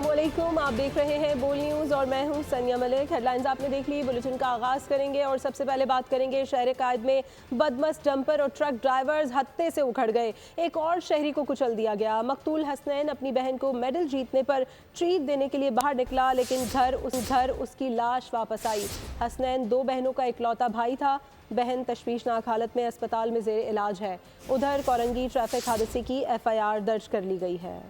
अस्सलाम वालेकुम, आप देख रहे हैं बोल न्यूज़ और मैं हूं सनिया मलिक। हेडलाइंस आपने देख ली। बुलेटिन का आगाज़ करेंगे और सबसे पहले बात करेंगे शहर कायद में बदमस्त डंपर और ट्रक ड्राइवर्स हत्थे से उखड़ गए। एक और शहरी को कुचल दिया गया। मकतूल हसनैन अपनी बहन को मेडल जीतने पर ट्रीट देने के लिए बाहर निकला, लेकिन घर उसकी लाश वापस आई। हसनैन 2 बहनों का इकलौता भाई था। बहन तशवीशनाक हालत में अस्पताल में ज़ेर इलाज है। उधर कोरंगी ट्रैफिक हादसे की FIR दर्ज कर ली गई है।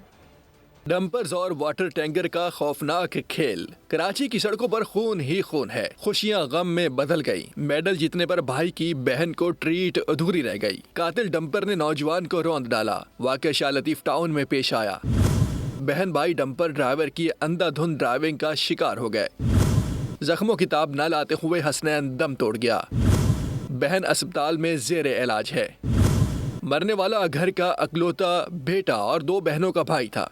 डंपर्स और वाटर टैंकर का खौफनाक खेल। कराची की सड़कों पर खून ही खून है। खुशियां गम में बदल गई। मेडल जीतने पर भाई की बहन को ट्रीट अधूरी रह गई। कातिल डंपर ने नौजवान को रौंद डाला। वाक़या शाह लतीफ टाउन में पेश आया। बहन भाई डंपर ड्राइवर की अंधाधुंध ड्राइविंग का शिकार हो गए। जख्मों की ताब न लाते हुए हसनैन दम तोड़ गया। बहन अस्पताल में ज़ेर इलाज है। मरने वाला घर का अकलौता बेटा और 2 बहनों का भाई था।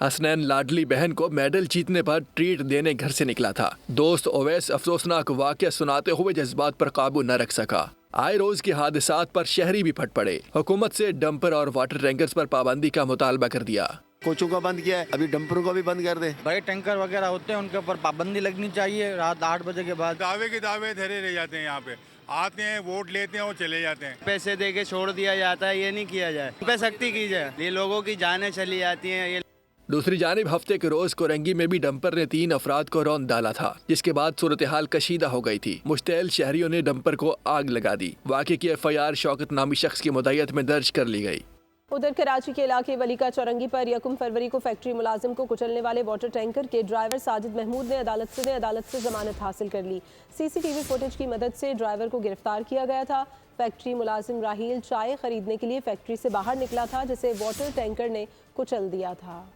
हसनैन लाडली बहन को मेडल जीतने पर ट्रीट देने घर से निकला था। दोस्त ओवैस अफसोसनाक वाक़या सुनाते हुए जज्बात पर काबू न रख सका। आए रोज के हादसात पर शहरी भी फट पड़े। हुकूमत से डंपर और वाटर टैंकर्स पर पाबंदी का मुतालबा कर दिया। कोचों का बंद किया है, अभी डंपरों को भी बंद कर दे। बड़े टैंकर वगैरह होते हैं, उनके ऊपर पाबंदी लगनी चाहिए। रात 8 बजे के बाद दावे के दावे धरे रह जाते हैं। यहाँ पे आते हैं, वोट लेते हैं और चले जाते हैं। पैसे दे के छोड़ दिया जाता है, ये नहीं किया जाए। उन पे सख्ती की जाए। ये लोगों की जानें चली जाती हैं। ये दूसरी जानिब हफ्ते के रोज कोरंगी में भी डंपर ने 3 अफराद को रौंद डाला था, जिसके बाद सूरत हाल कशीदा हो गई थी। मुश्तैल शहरियों ने डंपर को आग लगा दी। वाक़े की FIR शौकत नामी शख्स की मुद्दईयत में दर्ज कर ली गई। उधर कराची के इलाके वलीका चौरंगी पर 1 फरवरी को फैक्ट्री मुलाजिम को कुचलने वाले वाटर टैंकर के ड्राइवर साजिद महमूद ने अदालत से जमानत हासिल कर ली। CCTV फुटेज की मदद से ड्राइवर को गिरफ्तार किया गया था। फैक्ट्री मुलाजिम राहील चाय खरीदने के लिए फैक्ट्री से बाहर निकला था, जिसे वाटर टैंकर ने कुचल दिया था।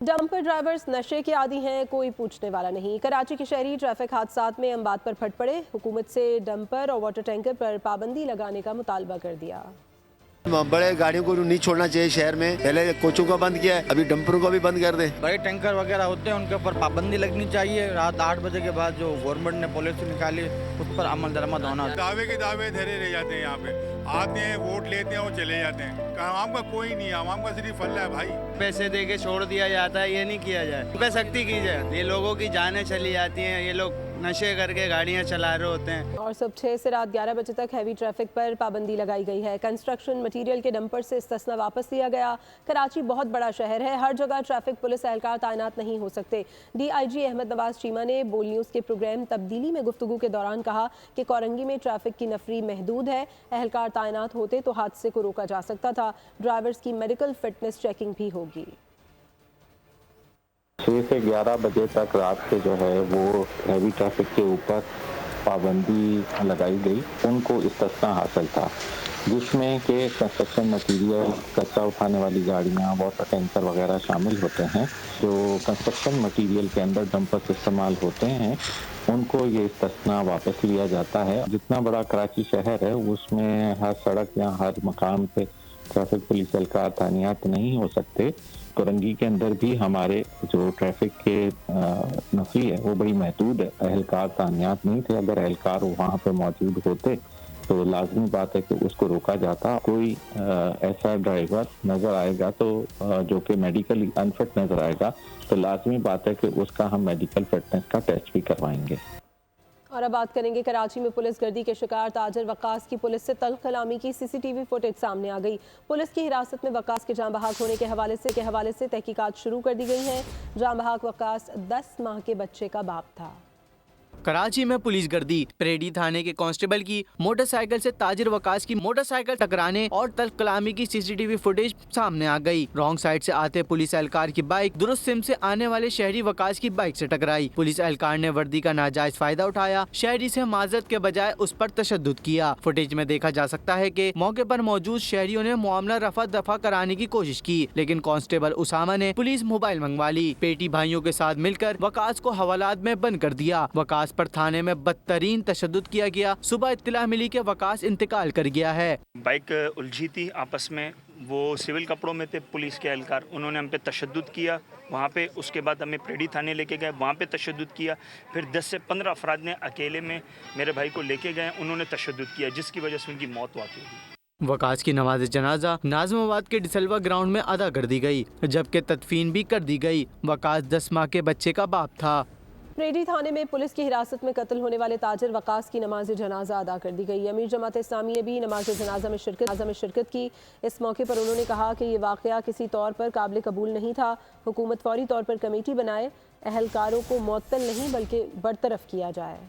डंपर ड्राइवर्स नशे के आदी हैं, कोई पूछने वाला नहीं। कराची के शहरी ट्रैफिक हादसात में अम्बात पर फट पड़े। हुकूमत से डंपर और वाटर टैंकर पर पाबंदी लगाने का मुतालबा कर दिया। बड़े गाड़ियों को नहीं छोड़ना चाहिए शहर में। पहले कोचों का बंद किया है, अभी डंपरों को भी बंद कर दे। बड़े टैंकर वगैरह होते हैं, उनके ऊपर पाबंदी लगनी चाहिए। रात 8 बजे के बाद जो गवर्नमेंट ने पॉलिसी निकाली, उस पर अमल दरामद होना। दावे के दावे धरे रह जाते हैं। यहाँ पे आते हैं, वोट लेते हैं और चले जाते हैं। आवाम का कोई नहीं है, आवाम का सिर्फ फल्ला है भाई। पैसे दे के छोड़ दिया जाता है, ये नहीं किया जाए। उन पे सख्ती की जाए। ये लोगों की जानें चली जाती हैं। ये लोग नशे करके गाड़ियाँ चला रहे होते हैं। और सुबह 6 से रात 11 बजे तक हैवी ट्रैफिक पर पाबंदी लगाई गई है। कंस्ट्रक्शन मटीरियल के डंपर से इस्तिस्ना वापस लिया गया। कराची बहुत बड़ा शहर है, हर जगह ट्रैफिक पुलिस एहलकार तैनात नहीं हो सकते। DIG अहमद नवाज चीमा ने बोल न्यूज़ के प्रोग्राम तब्दीली में गुफ्तगू के दौरान कहा कि कोरंगी में ट्रैफिक की नफरी महदूद है। एहलकार तैनात होते तो हादसे को रोका जा सकता था। ड्राइवर्स की मेडिकल फिटनेस चेकिंग भी होगी। 6 से 11 बजे तक रात के जो है वो हैवी ट्रैफिक के ऊपर पाबंदी लगाई गई। उनको इस्तिस्ना हासिल था, जिसमें कि कंस्ट्रक्शन मटीरियल, कचरा उठाने वाली गाड़ियाँ, वाटर टैंकर वगैरह शामिल होते हैं। जो कंस्ट्रक्शन मटीरियल के अंदर डंपर्स इस्तेमाल होते हैं, उनको ये इस्तिस्ना वापस लिया जाता है। जितना बड़ा कराची शहर है, उसमें हर सड़क या हर मकाम पे ट्रैफिक पुलिस एहलकार तैनात नहीं हो सकते। कोरंगी के अंदर भी हमारे जो ट्रैफिक के नफरी है वो बड़ी महदूद है। एहलकार तैनात नहीं थे। अगर एहलकार वहाँ पे मौजूद होते तो लाजमी बात है कि उसको रोका जाता। कोई ऐसा ड्राइवर नज़र आएगा तो जो कि मेडिकली अनफिट नज़र आएगा, तो लाजमी बात है कि उसका हम मेडिकल फिटनेस का टेस्ट भी करवाएंगे। और अब बात करेंगे कराची में पुलिस गर्दी के शिकार ताजर वक्कास की पुलिस से तल्ख कलामी की CCTV फुटेज सामने आ गई। पुलिस की हिरासत में वक्कास के जाँ बहक होने के हवाले से तहकीकात शुरू कर दी गई हैं। जाँ बहक वक्कास 10 माह के बच्चे का बाप था। कराची में पुलिस गर्दी। परेडी थाने के कांस्टेबल की मोटरसाइकिल से ताजिर वकास की मोटरसाइकिल टकराने और तल्ख कलामी की CCTV फुटेज सामने आ गई। रॉन्ग साइड से आते पुलिस एहलकार की बाइक दुरुस्त सिम से आने वाले शहरी वकास की बाइक से टकराई। पुलिस एहलकार ने वर्दी का नाजायज फायदा उठाया। शहरी से माजरत के बजाय उस पर तशद्दुद किया। फुटेज में देखा जा सकता है कि मौके पर मौजूद शहरियों ने मामला रफा दफा कराने की कोशिश की, लेकिन कांस्टेबल उसामा ने पुलिस मोबाइल मंगवा ली। पेटी भाइयों के साथ मिलकर वकास को हवालात में बंद कर दिया। वकास पर थाने में बदतरीन तशद्दुद किया गया। सुबह इत्तला मिली कि वकास इंतकाल कर गया है। बाइक उलझी थी आपस में, वो सिविल कपड़ों में थे पुलिस के एहलकार, उन्होंने हम पे तशद्दुद किया वहाँ पे। उसके बाद हमें परेडी थाने लेके गए, वहाँ पे तशद्दुद किया। फिर 10 से 15 अफराद ने अकेले में मेरे भाई को लेके गए, उन्होंने तशद्दुद किया, जिसकी वजह से उनकी मौत वाक़ई हुई। वकास की नमाज जनाजा नाज़िमाबाद के डिसलवा ग्राउंड में अदा कर दी गई, जबकि तदफीन भी कर दी गई। वकास 10 माह के बच्चे का बाप था। प्रेडी थाने में पुलिस की हिरासत में कत्ल होने वाले ताजिर वकास की नमाज जनाजा अदा कर दी गई। अमीर जमात इस्लामी ने भी नमाज जनाजा में शिरकत की। इस मौके पर उन्होंने कहा कि ये वाक़या किसी तौर पर काबिल कबूल नहीं था। हुकूमत फौरी तौर पर कमेटी बनाए, अहलकारों को मुअत्तल नहीं बल्कि बरतरफ किया जाए।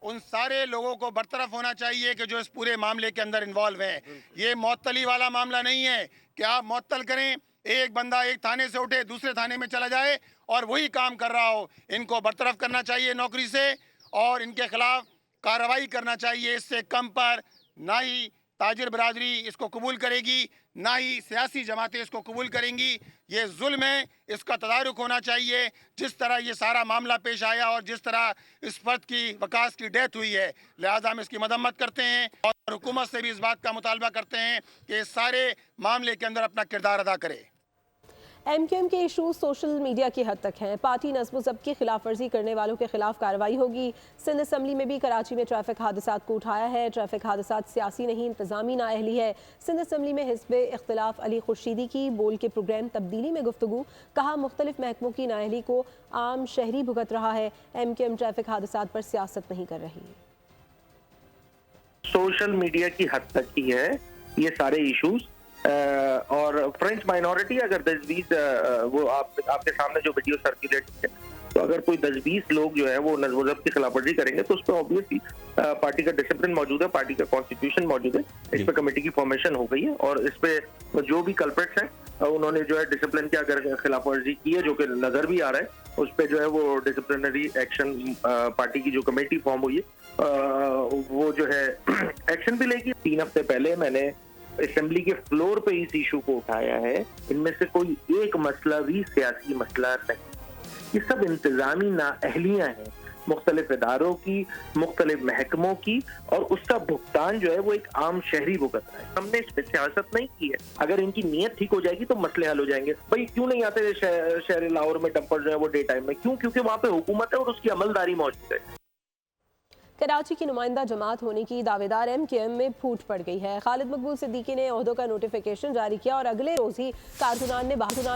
उन सारे लोगों को बरतरफ होना चाहिए कि जो इस पूरे मामले के अंदर इन्वॉल्व हैं। ये मुअत्तली वाला मामला नहीं है कि आप मुअत्तल करें, एक बंदा एक थाने से उठे दूसरे थाने में चला जाए और वही काम कर रहा हो। इनको बरतरफ करना चाहिए नौकरी से और इनके खिलाफ कार्रवाई करना चाहिए। इससे कम पर ना ही ताजिर बरादरी इसको कबूल करेगी, ना ही सियासी जमातें इसको कबूल करेंगी। ये जुल्म है, इसका तदारुक होना चाहिए। जिस तरह ये सारा मामला पेश आया और जिस तरह इस फर्द की वकास की डेथ हुई है, लिहाजा हम इसकी मदम्मत करते हैं और हुकूमत से भी इस बात का मुतालबा करते हैं कि इस सारे मामले के अंदर अपना किरदार अदा करे। MQM के इशू सोशल मीडिया की हद तक हैं। पार्टी नज़्म ज़ब्त की खिलाफ वर्जी करने वालों के खिलाफ कार्रवाई होगी। सिंध असम्बली में भी कराची में ट्रैफिक हादसात को उठाया है। ट्रैफिक हादसात सियासी नहीं, इंतजामी नाअहली है। सिंध असम्बली में हिज़्ब इख्तिलाफ अली खुर्शीदी की बोल के प्रोग्राम तब्दीली में गुफ्तगू, कहा मुख्तलिफ महकमों की नाअहली को आम शहरी भुगत रहा है। MQM ट्रैफिक हादसात पर सियासत नहीं कर रही। सोशल मीडिया की हद तक ही है ये सारे इशूज, और फ्रेंच माइनॉरिटी अगर 10-20 वो आपके सामने जो वीडियो सर्कुलेट है, तो अगर कोई 10-20 लोग जो है वो नज़्म व ज़ब्त की खिलाफवर्जी करेंगे तो उस पर ऑब्वियसली पार्टी का डिसिप्लिन मौजूद है, पार्टी का कॉन्स्टिट्यूशन मौजूद है। इस पे कमेटी की फॉर्मेशन हो गई है और इस पे जो भी कल्प्रिट्स हैं उन्होंने जो है डिसिप्लिन की अगर खिलाफवर्जी की है, जो कि नजर भी आ रहा है, उस पे जो है वो डिसिप्लिनरी एक्शन पार्टी की जो कमेटी फॉर्म हुई है वो जो है एक्शन भी लेगी। 3 हफ्ते पहले मैंने असेंबली के फ्लोर पे इस इशू को उठाया है। इनमें से कोई एक मसला भी सियासी मसला नहीं, ये सब इंतजामी नाअहलियां हैं मुख्तलिफ इदारों की, मुख्तलिफ महकमों की, और उसका भुगतान जो है वो एक आम शहरी भुगत रहा है। हमने इस पर सियासत नहीं की है। अगर इनकी नीयत ठीक हो जाएगी तो मसले हल हो जाएंगे। भाई क्यों नहीं आते शहर लाहौर में डंपर जो है वो डे टाइम में? क्योंकि वहाँ पे हुकूमत है और उसकी अमलदारी मौजूद है। कराची की नुमाइंदा जमात होने की दावेदार MQM में फूट पड़ गई है। खालिद मकबूल सिद्दीकी ने ओहदों का नोटिफिकेशन जारी किया और अगले रोज ही कारकुनान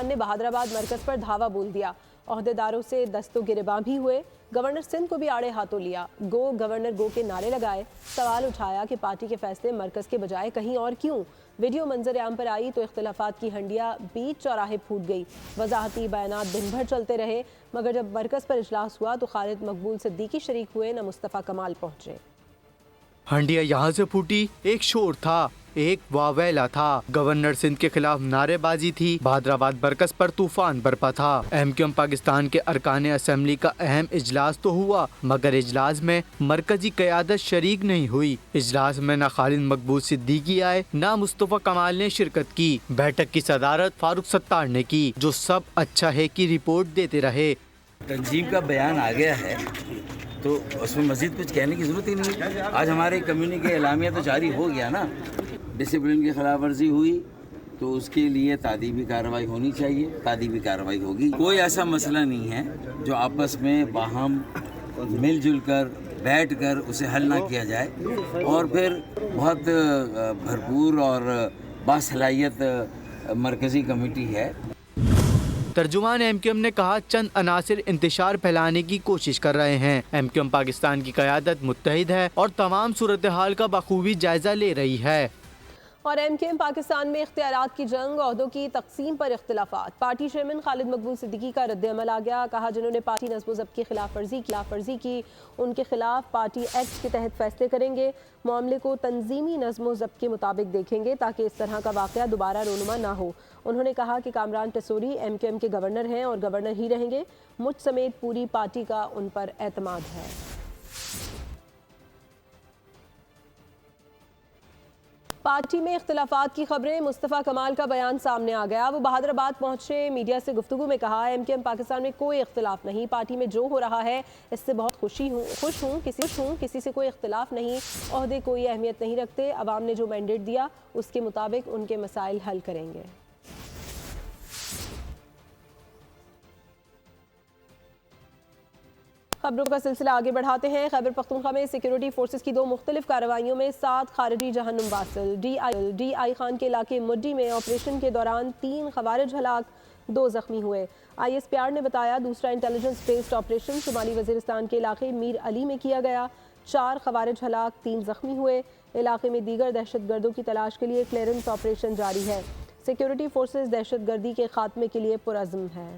ने बहादराबाद मरकज पर धावा बोल दिया। ओहदेदारों से दस्तो गिरबां भी हुए। गवर्नर सिंध को भी आड़े हाथों लिया। गो गवर्नर गो के नारे लगाए। सवाल उठाया कि पार्टी के फैसले मरकज के बजाय कहीं और क्यों। वीडियो मंजर आम पर आई तो इख्तिलाफात की हंडिया बीच चौराहे फूट गई। वजाहती बयानात दिन भर चलते रहे, मगर जब मरकज पर इजलास हुआ तो खालिद मकबूल सिद्दीकी शरीक हुए, न मुस्तफ़ा कमाल पहुंचे। हंडिया यहाँ से फूटी, एक शोर था, एक वावेला था। गवर्नर सिंध के खिलाफ नारेबाजी थी। बहादराबाद मरकज पर तूफान बरपा था। MQM पाकिस्तान के अरकान असेंबली का अहम इजलास तो हुआ, मगर इजलास में मरकजी क़यादत शरीक नहीं हुई। इजलास में न खालिद मकबूल सिद्दीकी आए, न मुस्तफ़ा कमाल ने शिरकत की। बैठक की सदारत फारूक सत्तार ने की, जो सब अच्छा है की रिपोर्ट देते रहे। तंजीम का बयान आ गया है तो उसमें मज़ीद कुछ कहने की ज़रूरत ही नहीं। आज हमारे कम्युनिटी का एलामिया तो जारी हो गया ना। डिसिप्लिन की खिलाफ वर्जी हुई तो उसके लिए तादीबी कार्रवाई होनी चाहिए, तादीबी कार्रवाई होगी। कोई ऐसा मसला नहीं है जो आपस में बाहम मिलजुल कर बैठ कर उसे हल ना किया जाए। और फिर बहुत भरपूर और बासलाहियत मरकज़ी कमेटी है। तर्जुमान MQM ने कहा चंद अनासिर इंतशार फैलाने की कोशिश कर रहे हैं। MQM पाकिस्तान की क़यादत मुत्तहिद है और तमाम सूरत हाल का बखूबी जायजा ले रही है। और MQM पाकिस्तान में इख्तियारात की जंग, ओहदों की तकसीम पर इख्तिलाफात। पार्टी चेयरमैन खालिद मकबूल सिद्दीकी का रद्द-ए-अमल आ गया। कहा जिन्होंने पार्टी नज़्म व ज़ब्त की खिलाफ वर्जी की उनके खिलाफ पार्टी एक्ट के तहत फैसले करेंगे। मामले को तंजीमी नज़्म व ज़ब्त के मुताबिक देखेंगे ताकि इस तरह का वाक़या दोबारा रोनुमा ना हो। उन्होंने कहा कि कामरान टेसोरी MQM के गवर्नर हैं और गवर्नर ही रहेंगे। मुझ समेत पूरी पार्टी का उन पर एतमाद है। पार्टी में इख्तिलाफात की खबरें। मुस्तफ़ा कमाल का बयान सामने आ गया। वो बहादराबाद पहुंचे, मीडिया से गुफ्तगू में कहा MQM पाकिस्तान में कोई इख्तिलाफ नहीं, पार्टी में जो हो रहा है इससे बहुत खुश हूँ, किसी से कोई इख्तिलाफ नहीं, ओहदे कोई अहमियत नहीं रखते। अवाम ने जो मैंडेट दिया उसके मुताबिक उनके मसाइल हल करेंगे। خبروں کا سلسلہ آگے بڑھاتے ہیں۔ خیبر پختونخوا میں سیکیورٹی فورسز کی 2 مختلف کارروائیوں میں 7 خارجی جہنم واصل۔ ڈی آئی خان کے علاقے مڈی میں آپریشن کے دوران 3 خوارج ہلاک، 2 زخمی ہوئے۔ آئی ایس پی آر نے بتایا دوسرا انٹیلیجنس بیسڈ آپریشن شمالی وزیرستان کے علاقے میر علی میں کیا گیا، 4 خوارج ہلاک، 3 زخمی ہوئے۔ علاقے میں دیگر دہشت گردوں کی تلاش کے لیے کلیئرنس آپریشن جاری ہے۔ سیکیورٹی فورسز دہشت گردی کے خاتمے کے لیے پرعزم ہے۔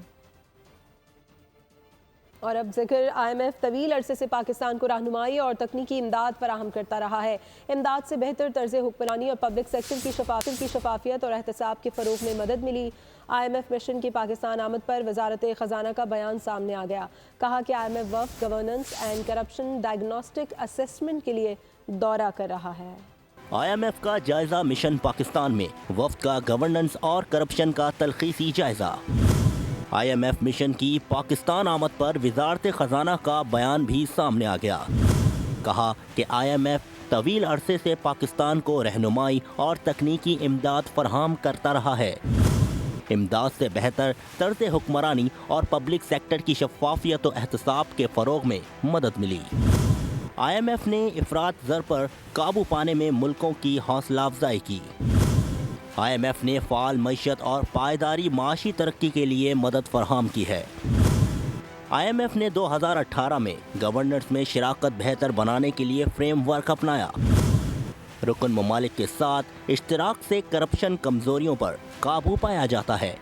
اور اب ذکر آئی ایم ایف طویل عرصے سے پاکستان کو رہنمائی اور تکنیکی امداد فراہم کرتا رہا ہے۔ امداد سے بہتر طرز حکمرانی اور پبلک سیکٹر کی شفافیت اور احتساب کے فروغ میں مدد ملی۔ آئی ایم ایف مشن کی پاکستان آمد پر وزارت خزانہ کا بیان سامنے آ گیا۔ کہا کہ آئی ایم ایف وفد governance and corruption diagnostic assessment کے لیے دورہ کر رہا ہے۔ آئی ایم ایف کا جائزہ مشن پاکستان میں، وفد کا گورننس اور کرپشن کا تلخیصی جائزہ۔ آئی ایم ایف مشن کی پاکستان آمد پر وزارت خزانہ کا بیان بھی سامنے آ گیا۔ کہا کہ آئی ایم ایف طویل عرصے سے پاکستان کو رہنمائی اور تکنیکی امداد فراہم کرتا رہا ہے۔ امداد سے بہتر طرز حکمرانی اور پبلک سیکٹر کی شفافیت و احتساب کے فروغ میں مدد ملی۔ آئی ایم ایف نے افراط زر پر قابو پانے میں ملکوں کی حوصلہ افزائی کی۔ آئی ایم ایف نے فعال معیشت اور پائیداری معاشی ترقی کے لیے مدد فراہم کی ہے۔ آئی ایم ایف نے 2018 میں گورننس میں شراکت بہتر بنانے کے لیے فریم ورک اپنایا۔ رکن ممالک کے ساتھ اشتراک سے کرپشن کمزوریوں پر قابو پایا جاتا ہے۔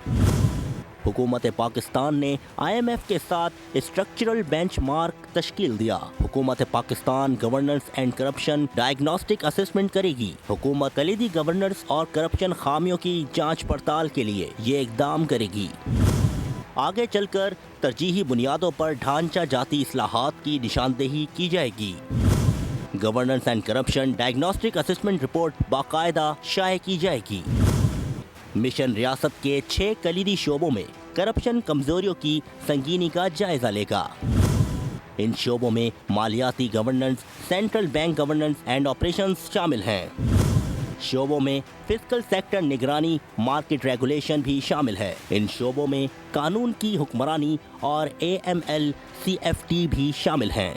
حکومت پاکستان نے آئی ایم ایف کے ساتھ اسٹرکچرل بینچ مارک تشکیل دیا۔ حکومت Pakistan governance and corruption diagnostic assessment کرے گی۔ حکومت کلیدی گورننس اور کرپشن خامیوں کی جانچ پڑتال کے لیے یہ اقدام کرے گی۔ آگے چل کر ترجیحی بنیادوں پر ڈھانچہ جاتی اصلاحات کی نشاندہی کی جائے گی۔ Governance and corruption diagnostic assessment report باقاعدہ شائع کی جائے گی۔ مشن ریاست کے 6 کلیدی شعبوں میں کرپشن کمزوریوں کی سنگینی کا جائزہ لے گا۔ ان شعبوں میں مالیاتی governance, central bank governance and operations شامل ہیں۔ شعبوں میں فسکل سیکٹر نگرانی، مارکیٹ ریگولیشن بھی شامل ہے۔ ان شعبوں میں قانون کی حکمرانی اور AML/CFT بھی شامل ہیں۔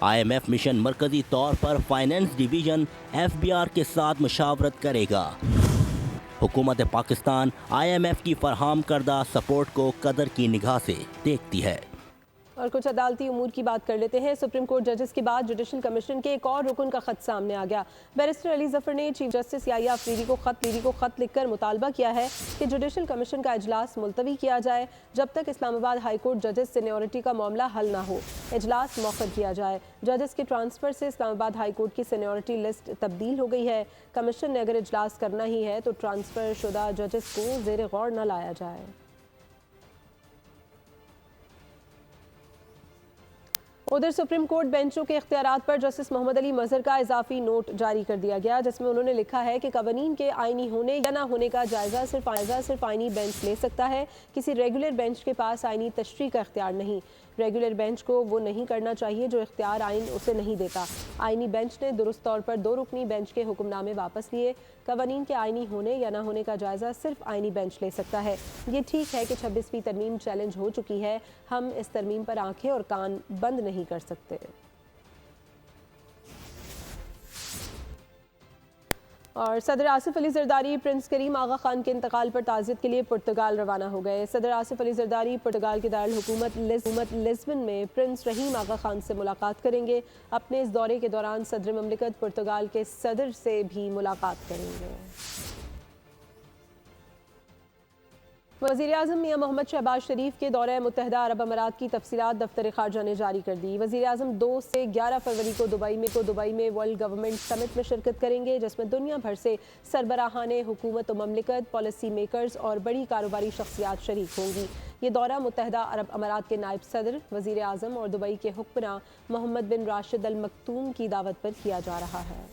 آئی ایم ایف مشن مرکزی طور پر فائنانس ڈویژن FBR کے ساتھ مشاورت کرے گا۔ حکومت پاکستان آئی ایم ایف کی فراہم کردہ سپورٹ کو قدر کی نگاہ سے دیکھتی ہے۔ اور کچھ عدالتی امور کی بات کر لیتے ہیں۔ سپریم کورٹ ججز کے بعد جوڈیشل کمیشن کے ایک اور رکن کا خط سامنے آ گیا۔ بیرسٹر علی ظفر نے چیف جسٹس یحییٰ افریدی کو خط لکھ کر مطالبہ کیا ہے کہ جوڈیشل کمیشن کا اجلاس ملتوی کیا جائے جب تک اسلام آباد ہائی کورٹ ججز سینیورٹی کا معاملہ حل نہ ہو۔ اجلاس مؤخر کیا جائے۔ ججز کے ٹرانسفر سے اسلام آباد ہائی کورٹ کی سینیورٹی لسٹ تبدیل ہو گئی ہے۔ کمیشن نے اگر اجلاس کرنا ہی ہے تو ٹرانسفر شدہ ججز کو زیر غور نہ لایا جائے۔ ادھر سپریم کورٹ بینچوں کے اختیارات پر جسٹس محمد علی مظہر کا اضافی نوٹ جاری کر دیا گیا، جس میں انہوں نے لکھا ہے کہ قوانین کے آئینی ہونے یا نہ ہونے کا جائزہ صرف آئینی بینچ لے سکتا ہے۔ کسی ریگولر بینچ کے پاس آئینی تشریح کا اختیار نہیں۔ ریگولر بینچ کو وہ نہیں کرنا چاہیے جو اختیار آئین اسے نہیں دیتا۔ آئینی بینچ نے درست طور پر 2 رکنی بینچ کے حکم نامے واپس لیے۔ قوانین کے آئینی ہونے یا نہ ہونے کا جائزہ صرف آئینی بینچ لے سکتا ہے۔ یہ ٹھیک ہے کہ 26ویں ترمیم چیلنج ہو چکی ہے، ہم اس ترمیم پر آنکھیں اور کان بند نہیں کر سکتے۔ اور صدر آصف علی زرداری پرنس کریم آغا خان کے انتقال پر تعزیت کے لیے پرتگال روانہ ہو گئے۔ صدر آصف علی زرداری پرتگال کے دارالحکومت لزبن میں پرنس رحیم آغا خان سے ملاقات کریں گے۔ اپنے اس دورے کے دوران صدر مملکت پرتگال کے صدر سے بھی ملاقات کریں گے۔ وزیراعظم میاں محمد شہباز شریف کے دورہ متحدہ عرب امارات کی تفصیلات دفتر خارجہ نے جاری کر دی۔ وزیراعظم 2 سے 11 فروری کو دبئی میں ورلڈ گورنمنٹ سمٹ میں شرکت کریں گے، جس میں دنیا بھر سے سربراہان حکومت و مملکت، پالیسی میکرز اور بڑی کاروباری شخصیات شریک ہوں گی۔ یہ دورہ متحدہ عرب امارات کے نائب صدر، وزیر اعظم اور دبئی کے حکمراں محمد بن راشد ال مکتوم کی دعوت پر کیا جا رہا ہے۔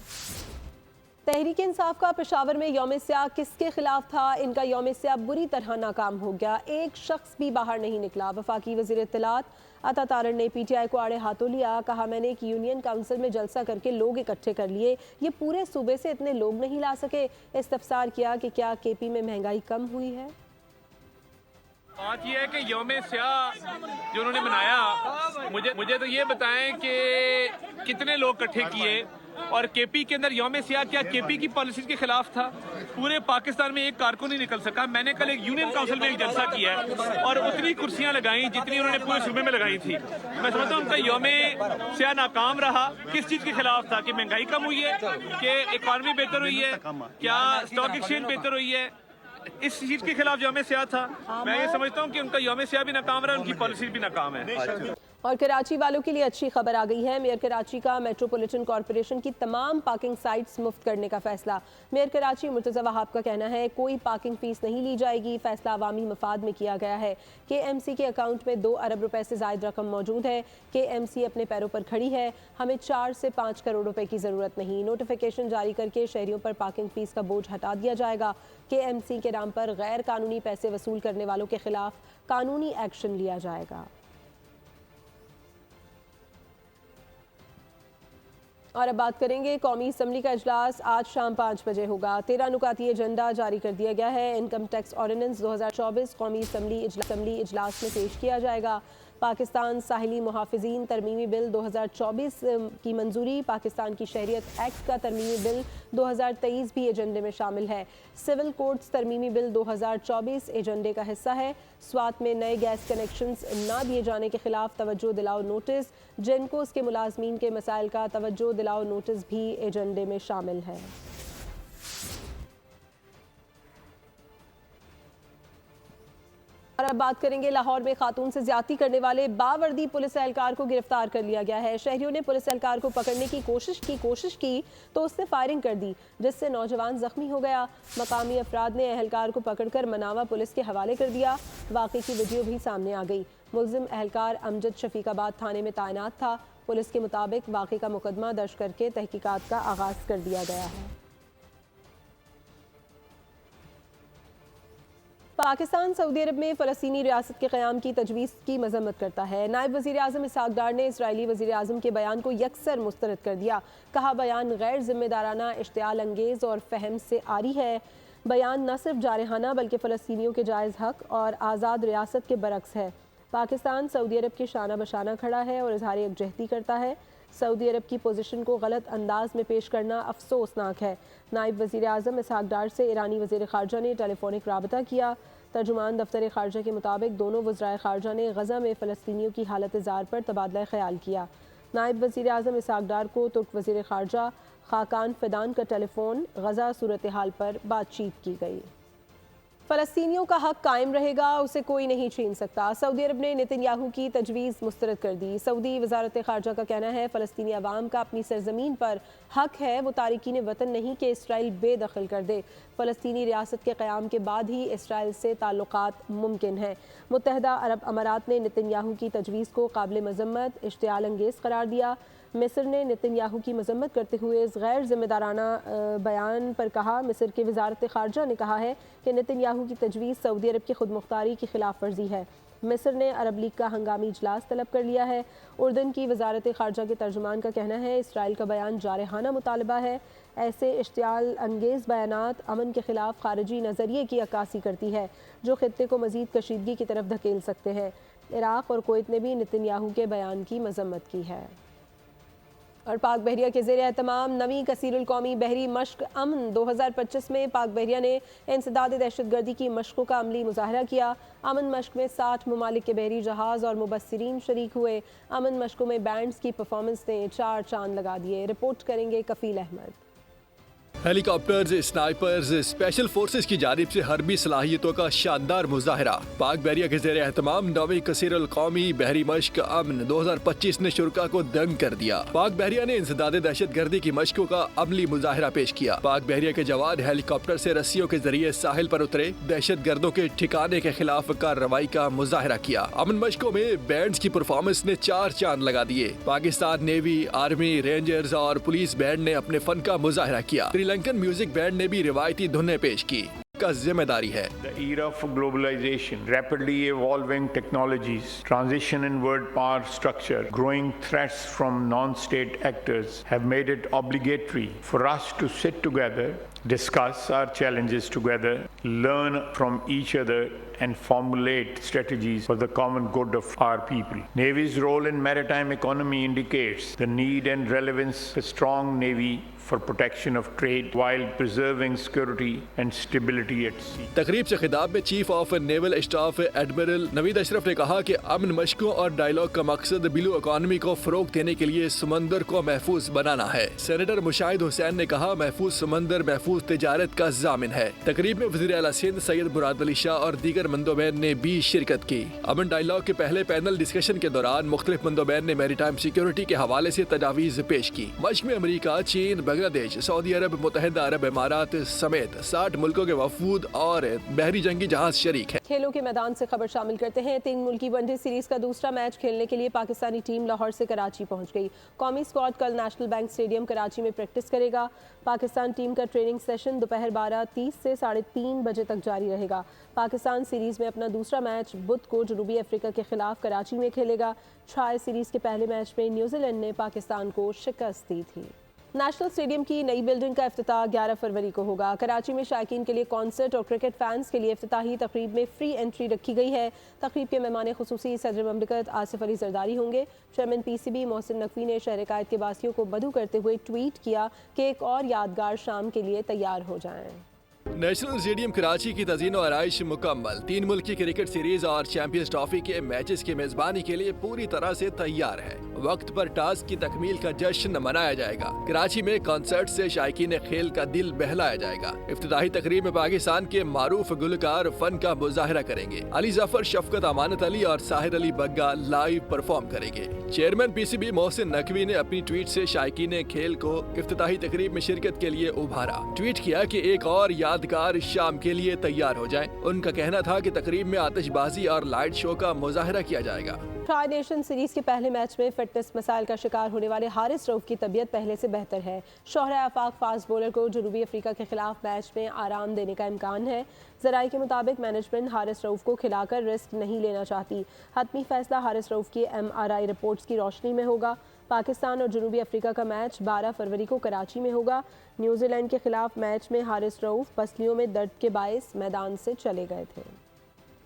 تحریک انصاف کا پشاور میں یوم سیاہ کس کے خلاف تھا؟ ان کا یوم سیاہ بری طرح ناکام ہو گیا، ایک شخص بھی باہر نہیں نکلا۔ وفاقی وزیر اطلاعات عطا تارڑ نے پی ٹی آئی کو آڑے ہاتھوں لیا، کہا میں نے ایک یونین کاؤنسل میں جلسہ کر کے لوگ اکٹھے کر لیے، یہ پورے صوبے سے اتنے لوگ نہیں لا سکے۔ استفسار کیا کہ کیا کے پی میں مہنگائی کم ہوئی ہے؟ बात यह है कि यौम स्याह जो उन्होंने मनाया, मुझे तो ये बताएं कि कितने लोग इकट्ठे किए और केपी के अंदर यौम स्याह क्या केपी की पॉलिसी के खिलाफ था? पूरे पाकिस्तान में एक कारकुन नहीं निकल सका। मैंने कल एक यूनियन काउंसिल में एक जलसा किया है और उतनी कुर्सियां लगाई जितनी उन्होंने पूरे सूबे में लगाई थी। मैं समझता हूँ उनका यौम स्याह नाकाम रहा। किस चीज़ के खिलाफ था? कि महंगाई कम हुई है, कि इकॉनमी बेहतर हुई है, क्या स्टॉक एक्सचेंज बेहतर हुई है? इस चीज़ के खिलाफ यौम स्याह था। मैं ये समझता हूँ कि उनका यौम स्याह भी नाकाम रहा, उनकी पॉलिसी भी नाकाम है। और कराची वालों के लिए अच्छी खबर आ गई है। मेयर कराची का मेट्रोपॉलिटन कॉरपोरेशन की तमाम पार्किंग साइट्स मुफ्त करने का फैसला। मेयर कराची मुर्तज़ा वहाब का कहना है कोई पार्किंग फीस नहीं ली जाएगी। फैसला अवामी मफाद में किया गया है। KMC के अकाउंट में 2 अरब रुपए से ज़ायद रकम मौजूद है। KMC अपने पैरों पर खड़ी है। हमें 4 से 5 करोड़ रुपए की ज़रूरत नहीं। नोटिफिकेशन जारी करके शहरियों पर पार्किंग फीस का बोझ हटा दिया जाएगा। KMC के नाम पर गैर कानूनी पैसे वसूल करने वालों के खिलाफ कानूनी एक्शन लिया जाएगा। और अब बात करेंगे कौमी असम्बली का इजलास आज शाम 5 बजे होगा। 13 नुकाती एजेंडा जारी कर दिया गया है। इनकम टैक्स ऑर्डिनेंस 2024 कौमी असम्बली इजलास में पेश किया जाएगा। पाकिस्तान साहिली मुहाफिजीन तरमीमी बिल 2024 की मंजूरी, पाकिस्तान की शहरियत एक्ट का तरमीमी बिल 2023 भी एजेंडे में शामिल है। सिविल कोड्स तरमीमी बिल 2024 एजेंडे का हिस्सा है। स्वात में नए गैस कनेक्शंस ना दिए जाने के खिलाफ तवज्जो दिलाओ नोटिस, जेनकोस के मुलाजमीन के मसाइल का तवज्जो दिलाओ नोटिस भी एजेंडे में शामिल है। और अब बात करेंगे लाहौर में खातून से ज्यादती करने वाले बावर्दी पुलिस एहलकार को गिरफ्तार कर लिया गया है। शहरियों ने पुलिस एहलकार को पकड़ने की कोशिश की तो उसने फायरिंग कर दी, जिससे नौजवान जख्मी हो गया। मकामी अफराद ने एहलकार को पकड़कर मनावा पुलिस के हवाले कर दिया। वाक़े की वीडियो भी सामने आ गई। मुल्जिम एहलकार अमजद शफीकाबाद थाने में तैनात था। पुलिस के मुताबिक वाक़े का मुकदमा दर्ज करके तहकीकात का आगाज़ कर दिया गया है। पाकिस्तान सऊदी अरब में फ़लस्तीनी रियासत के क़याम की तजवीज़ की मज़म्मत करता है। नायब वज़ीर आज़म इसहाक़ डार ने इसराइली वज़ीर आज़म के बयान को यकसर मुस्तरद कर दिया। कहा बयान गैर ज़िम्मेदाराना, इश्तियाल अंगेज़ और फहम से आरी है। बयान न सिर्फ जारहाना बल्कि फ़लस्तीनियों के जायज़ हक़ और आज़ाद रियासत के बरक्स है। पाकिस्तान सऊदी अरब के शाना बशाना खड़ा है और इज़हार यकजहती करता है। सऊदी अरब की पोजीशन को गलत अंदाज में पेश करना अफसोसनाक है। नायब वज़ीर आज़म इसहाक़ डार से ईरानी वज़ीर ख़ारजा ने टेलीफोनिक राबता किया। तर्जुमान दफ्तर ख़ारजा के मुताबिक दोनों वज़राए ख़ारजा ने गज़ा में फ़लस्तीनियों की हालत ज़ार पर तबादला ख्याल किया। नायब वज़ीर आज़म इसहाक़ डार को तुर्क वज़ीर ख़ारजा खाकान फ़िदान का टेलीफोन गज़ा सूरत हाल पर बातचीत की गई। फ़लस्तीनियों का हक कायम रहेगा, उसे कोई नहीं छीन सकता। सऊदी अरब ने नेतन्याहू की तजवीज़ मुस्तरद कर दी। सऊदी वज़ारत ख़ारजा का कहना है फ़लस्तीनी अवाम का अपनी सरज़मीन पर हक है। वो तारिकीन वतन नहीं कि इसराइल बेदखल कर दे। फ़लस्तीनी रियासत के क़याम के बाद ही इसराइल से ताल्लुक़ात मुमकिन हैं। मुत्तहिदा अरब अमारात ने नेतन्याहू की तजवीज़ को काबिल मज़म्मत, इश्तियाल अंगेज़ करार दिया। मिस्र ने नेतन्याहू की मज़म्मत करते हुए इस गैर ज़िम्मेदाराना बयान पर कहा। मिस्र के वज़ारत ख़ारजा ने कहा है कि नेतन्याहू की तजवीज़ सऊदी अरब की खुद मुख्तारी की खिलाफ वर्जी है। मिस्र ने अरब लीग का हंगामी इजलास तलब कर लिया है। उर्दन की वज़ारत ख़ारजा के तर्जुमान का कहना है इसराइल का बयान जारहाना मुतालबा है। ऐसे इश्तियाल अंगेज़ बयानात अमन के ख़िलाफ़ ख़ारिजी नज़रिए की अक्कासी करती है जो ख़ित्ते को मज़ीद कशीदगी की तरफ धकेल सकते हैं। इराक़ और कुवैत ने भी नेतन्याहू के बयान की मज़म्मत की है। और पाक बहरिया के ज़ेर एहतमाम नवी कसीरुल कौमी बहरी मश्क अमन 2025 में पाक बहरिया ने इंसदाद दहशतगर्दी की मश्कों का अमली मुजाहरा किया। अमन मश्क में 60 ममालिक के बहरी जहाज़ और मुबस्सिरीन शरीक हुए। अमन मश्कों में बैंड्स की परफॉर्मेंस ने 4 चांद लगा दिए। रिपोर्ट करेंगे Kafeel Ahmed. Helicopters, snipers, special forces की जानिब से हरबी सलाहियतों का शानदार मुजाहरा। पाक बहरिया के ज़ेर एहतमाम नवी कसीरुल कौमी बहरी मश्क अमन 2025 ने शुरा को दंग कर दिया। पाक बहरिया ने इंसदाद दहशत गर्दी की मश्कों का अमली मुजाहरा पेश किया। पाक बहरिया के जवान हेलीकॉप्टर से रस्सियों के जरिए साहिल पर उतरे, दहशत गर्दों के ठिकाने के खिलाफ कार्रवाई का मुजाहरा किया। अमन मश्कों में बैंड्स की परफॉर्मेंस ने 4 चांद लगा दिए। पाकिस्तान नेवी, आर्मी, रेंजर्स और पुलिस बैंड ने अपने फन का मुजाहरा किया। श्रीलंकन म्यूजिक बैंड ने भी रिवायती धुनें पेश की। का जिम्मेदारी है। The era of globalization, rapidly evolving technologies, transition in world power structure, growing threats from non-state actors have made it obligatory for us to sit together, discuss our challenges together, learn from each other and formulate strategies for the common good of our people. Navy's role in maritime economy indicates the need and relevance of a strong Navy for protection of trade while preserving security and stability at sea. तकरीब से खिताब में chief of naval staff admiral Naveed Ashraf ने कहा कि अमन मशकों और dialogue का मकसद ब्लू इकोनॉमी को फरोग देने के लिए समंदर को महफूज बनाना है। सेनेटर मुशाहिद हुसैन ने कहा महफूज समंदर महफूज तिजारत का जामिन है। तकरीब में वज़ीर आला सिंध सैयद मुराद अली शाह और दीगर मंदोबैन ने भी शिरकत की। अमन डायलॉग के पहले पैनल डिस्कशन के दौरान मुख्तलिफ मंदोबैन ने मैरीटाइम सिक्योरिटी के हवाले से तजावीज़ पेश की। मश्क में अमरीका, चीन, बांग्लादेश, सऊदी अरब, मुत्तहिदा अरब इमारात समेत 60 मुल्कों के वफूद और बहरी जंगी जहाज शरीक हैं। खेलों के मैदान से खबर शामिल करते हैं। 3 मुल्की वनडे सीरीज का दूसरा मैच खेलने के लिए पाकिस्तानी टीम लाहौर से कराची पहुंच गई। कौमी स्क्वाड कल नेशनल बैंक स्टेडियम कराची में प्रैक्टिस करेगा। पाकिस्तान टीम का ट्रेनिंग सेशन दोपहर 12:30 से 3:30 बजे तक जारी रहेगा। पाकिस्तान सीरीज में अपना दूसरा मैच बुध को जनूबी अफ्रीका के खिलाफ कराची में खेलेगा। ट्राई सीरीज के पहले मैच में न्यूजीलैंड ने पाकिस्तान को शिकस्त दी थी। नेशनल स्टेडियम की नई बिल्डिंग का इफ्तिताह 11 फरवरी को होगा। कराची में शायकीन के लिए कॉन्सर्ट और क्रिकेट फैंस के लिए इफ्तिताही तकरीब में फ्री एंट्री रखी गई है। तकरीब के मेहमान खुसूसी सदर ममलिकत आसिफ अली जरदारी होंगे। चेयरमैन PCB मोहसिन नकवी ने शहर कायद के वासियों को बदू करते हुए ट्वीट किया कि एक और यादगार शाम के लिए तैयार हो जाएं। नेशनल स्टेडियम कराची की तज़ीन और आराइश मुकम्मल। 3 मुल्की क्रिकेट सीरीज और चैंपियंस ट्रॉफी के मैचेस की मेजबानी के लिए पूरी तरह से तैयार है। वक्त पर टास्क की तकमील का जश्न मनाया जाएगा। कराची में कॉन्सर्ट से शायकीन खेल का दिल बहलाया जाएगा। इफ्तिताही तकरीब में पाकिस्तान के मारूफ गुलकार फन का मुजाहरा करेंगे। अली जफर, शफकत अमानत अली और साहिर अली बग्गा लाइव परफॉर्म करेंगे। चेयरमैन PCB मोहसिन नकवी ने अपनी ट्वीट से शायकीन खेल को इफ्तिताही तकरीब में शिरकत के लिए उभारा। ट्वीट किया कि एक और यादगार शाम के लिए तैयार हो जाएं। उनका कहना था कि तकरीब में आतिशबाजी और लाइट शो का मुजाहरा किया जाएगा। ट्राई नेशन सीरीज के पहले मैच में फिटनेस मसाइल का शिकार होने वाले हारिस रऊफ की तबीयत पहले से बेहतर है। शोहरा आफाक फास्ट बॉलर को जनूबी अफ्रीका के खिलाफ मैच में आराम देने का इम्कान है। ज़राए के मुताबिक मैनेजमेंट हारिस रऊफ को खिलाकर रिस्क नहीं लेना चाहती। हतमी फैसला हारिस रऊफ की MRI रिपोर्ट्स की रोशनी में होगा। पाकिस्तान और जनूबी अफ्रीका का मैच 12 फरवरी को कराची में होगा। न्यूजीलैंड के खिलाफ मैच में हारिस रऊफ पसलियों में दर्द के बायस मैदान से चले गए थे।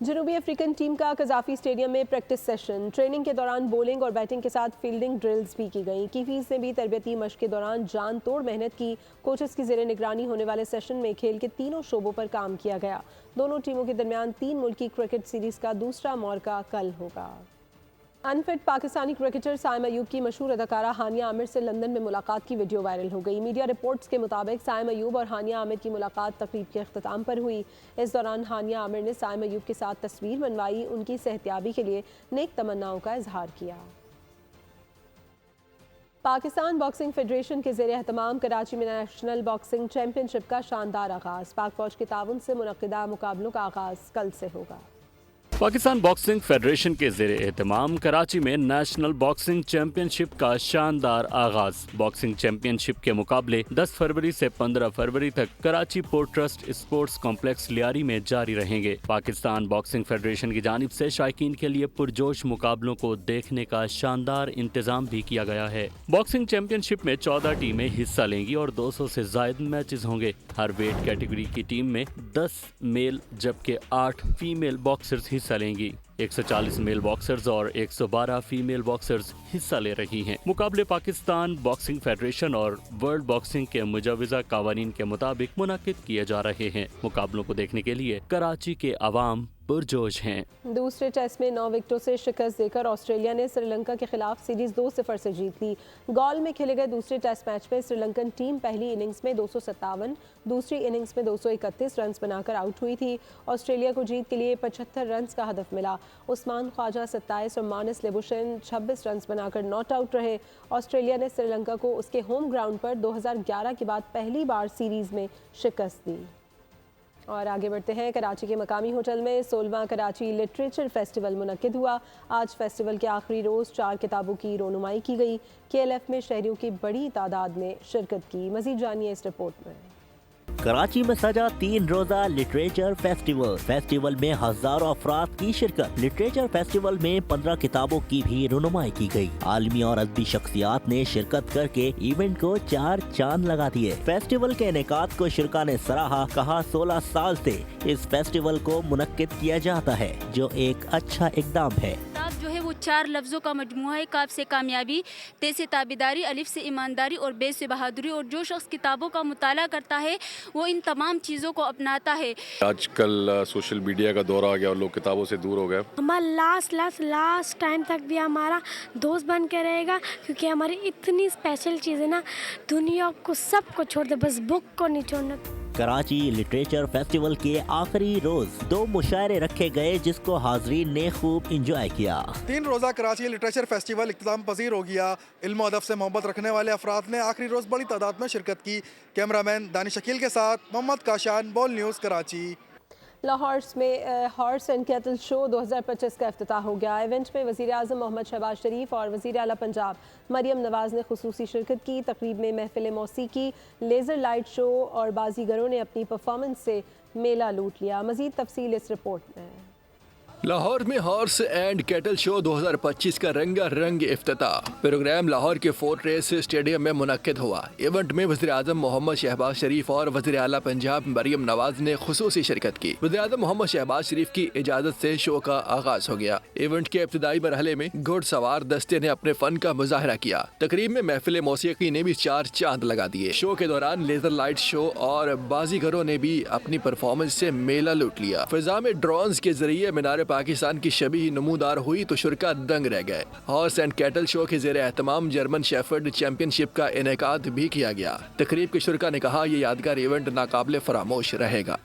जनूबी अफ्रीकन टीम का कजाफी स्टेडियम में प्रैक्टिस सेशन। ट्रेनिंग के दौरान बॉलिंग और बैटिंग के साथ फील्डिंग ड्रिल्स भी की गई। कीफीज ने भी तरबियती मशक के दौरान जान तोड़ मेहनत की। कोचेस की ज़ेरे निगरानी होने वाले सेशन में खेल के तीनों शोबों पर काम किया गया। दोनों टीमों के दरमियान 3 मुल्की क्रिकेट सीरीज का दूसरा मौका कल होगा। अनफिट पाकिस्तानी क्रिकेटर साइम अयूब की मशहूर अदाकारा हानिया आमिर से लंदन में मुलाकात की वीडियो वायरल हो गई। मीडिया रिपोर्ट्स के मुताबिक साइम अयूब और हानिया आमिर की मुलाकात तकरीब के अख्ताम पर हुई। इस दौरान हानिया आमिर ने साइम अयूब के साथ तस्वीर बनवाई। उनकी सेहतियाबी के लिए नेक तमन्नाओं का इजहार किया। पाकिस्तान बॉक्सिंग फेडरेशन के ज़ेरे एहतमाम कराची में नेशनल बॉक्सिंग चैंपियनशिप का शानदार आगाज़। पाक फौज के ताउन से मुनक़िदा मुकाबलों का आगाज़ कल से होगा। पाकिस्तान बॉक्सिंग फेडरेशन के ज़ेरे एहतमाम कराची में नेशनल बॉक्सिंग चैंपियनशिप का शानदार आगाज। बॉक्सिंग चैंपियनशिप के मुकाबले 10 फरवरी से 15 फरवरी तक Karachi port trust sports complex Lyari में जारी रहेंगे। पाकिस्तान बॉक्सिंग फेडरेशन की जानिब से शायकीन के लिए पुरजोश मुकाबलों को देखने का शानदार इंतजाम भी किया गया है। बॉक्सिंग चैंपियनशिप में 14 टीमें हिस्सा लेंगी और 200 से जायद मैचेस होंगे। हर वेट कैटेगरी की टीम में 10 मेल जबकि 8 फीमेल बॉक्सर्स हिस्सा लेंगी। 140 मेल बॉक्सर्स और 112 फीमेल बॉक्सर्स हिस्सा ले रही हैं। मुकाबले पाकिस्तान बॉक्सिंग फेडरेशन और वर्ल्ड बॉक्सिंग के मुजवजा कावानीन के मुताबिक मुनाकिद किए जा रहे हैं। मुकाबलों को देखने के लिए कराची के अवाम पुरजोश हैं। दूसरे टेस्ट में 9 विकेटों से शिकस्त देकर ऑस्ट्रेलिया ने श्रीलंका के खिलाफ सीरीज 2-0 से जीत ली। गॉल में खेले गए दूसरे टेस्ट मैच में श्रीलंकन टीम पहली इनिंग्स में 257, दूसरी इनिंग्स में 231 रन बनाकर आउट हुई थी। ऑस्ट्रेलिया को जीत के लिए 75 रन का हदफ मिला। उस्मान ख्वाजा 27 और मानस लेबुशेन 26 रन बनाकर नॉट आउट रहे। ऑस्ट्रेलिया ने श्रीलंका को उसके होम ग्राउंड पर 2011 के बाद पहली बार सीरीज में शिकस्त दी। और आगे बढ़ते हैं। कराची के मकामी होटल में 16वां कराची लिटरेचर फेस्टिवल मुनक्किद हुआ। आज फेस्टिवल के आखिरी रोज़ 4 किताबों की रोनुमाई की गई। KLF में शहरियों की बड़ी तादाद ने शिरकत की। मज़ीद जानिए इस रिपोर्ट में। कराची में सजा 3 रोजा लिटरेचर फेस्टिवल। फेस्टिवल में हजारों अफराद की शिरकत। लिटरेचर फेस्टिवल में 15 किताबों की भी रुनुमाई की गई। आलमी और अदबी शख्सियात ने शिरकत करके इवेंट को 4 चांद लगा दिए। फेस्टिवल के इनेकाद को शिरका ने सराहा, कहा 16 साल से इस फेस्टिवल को मुनक्किद किया जाता है, जो एक अच्छा इकदाम है। जो है वो 4 लफ्ज़ों का मजमूआ है। काफ से कामयाबी, ते से ताबेदारी, अलिफ से ईमानदारी और बे से बहादुरी। और जो शख्स किताबों का मुताला करता है वो इन तमाम चीज़ों को अपनाता है। आजकल सोशल मीडिया का दौर आ गया और लोग किताबों से दूर हो गए। हमारा लास्ट टाइम तक भी हमारा दोस्त बन के रहेगा, क्योंकि हमारी इतनी स्पेशल चीज़ है ना, दुनिया को सबको छोड़ दे, बस बुक को नहीं छोड़ना। कराची लिटरेचर फेस्टिवल के आखिरी रोज 2 मुशायरे रखे गए, जिसको हाजरीन ने खूब इंजॉय किया। 3 रोजा कराची लिटरेचर फेस्टिवल इख्तिताम पजीर हो गया। इल्म अदब से मोहब्बत रखने वाले अफराद ने आखिरी रोज बड़ी तादाद में शिरकत की। कैमरामैन दानिश शकील के साथ मोहम्मद काशान, बोल न्यूज़ कराची। लाहौर में हॉर्स एंड कैटल शो 2025 का इफ्तिताह हो गया। इवेंट में वज़ीर-ए-आज़म मोहम्मद शहबाज शरीफ और वज़ीर आला पंजाब मरियम नवाज़ ने खुसूसी शिरकत की। तकरीब में महफिल मौसीकी, लेज़र लाइट शो और बाजीगरों ने अपनी परफॉर्मेंस से मेला लूट लिया। मज़ीद तफसील इस रिपोर्ट में। लाहौर में हॉर्स एंड कैटल शो 2025 का रंगारंग इफ्तिताह प्रोग्राम लाहौर के फोर्ट रेस स्टेडियम में मुनक्किद हुआ। इवेंट में वज़ीर-ए-आज़म मोहम्मद शहबाज शरीफ और वज़ीर आला पंजाब मरियम नवाज ने खुसूसी शिरकत की। वज़ीर-ए-आज़म मोहम्मद शहबाज शरीफ की इजाज़त से शो का आगाज हो गया। इवेंट के इब्तिदाई मरहले में घुड़सवार दस्ते ने अपने फन का मुजाहरा किया। तकरीब में महफिल मौसीकी ने भी 4 चांद लगा दिए। शो के दौरान लेजर लाइट शो और बाजीगरों ने भी अपनी परफॉर्मेंस से मेला लूट लिया। फिजा में ड्रोन्स के जरिए मीनार पाकिस्तान की शबीह नमूदार हुई तो शुरका दंग रह गए। हॉर्स एंड कैटल शो के ज़ेरे एहतमाम जर्मन शेफर्ड चैंपियनशिप का इनेकाद भी किया गया। तकरीब के शुरका ने कहा, यह यादगार इवेंट नाकाबिले फरामोश रहेगा।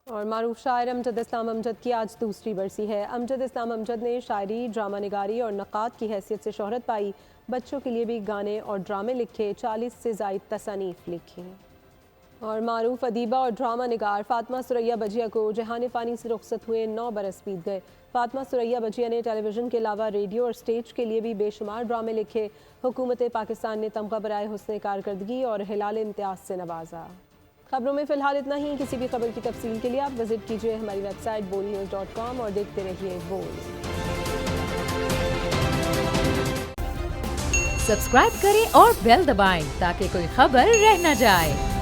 और मारूफ शायर अमजद इस्लाम अमजद की आज दूसरी बरसी है। अमजद इस्लाम अमजद ने शायरी, ड्रामा निगारी और नक़ाद की हैसियत से शोहरत पाई। बच्चों के लिए भी गाने और ड्रामे लिखे, 40 से ज़ायद तसानीफ लिखी। और मारूफ अदीबा और ड्रामा निगार फातिमा सुरैया बजिया को जहान फ़ानी से रुखसत हुए 9 बरस बीत गए। फातिमा सुरैया बजिया ने टेलीविज़न के अलावा रेडियो और स्टेज के लिए भी बेशुमार ड्रामे लिखे। हुकूमत पाकिस्तान ने तमगा बराए हुस्न कारकर्दगी और हिलाल इम्तियाज़ से नवाजा। खबरों में फ़िलहाल इतना ही। किसी भी खबर की तफसील के लिए आप विजिट कीजिए हमारी वेबसाइट bolnews.com और देखते रहिए बोल। सब्सक्राइब करें और बेल दबाएं ताकि कोई खबर रह न जाए।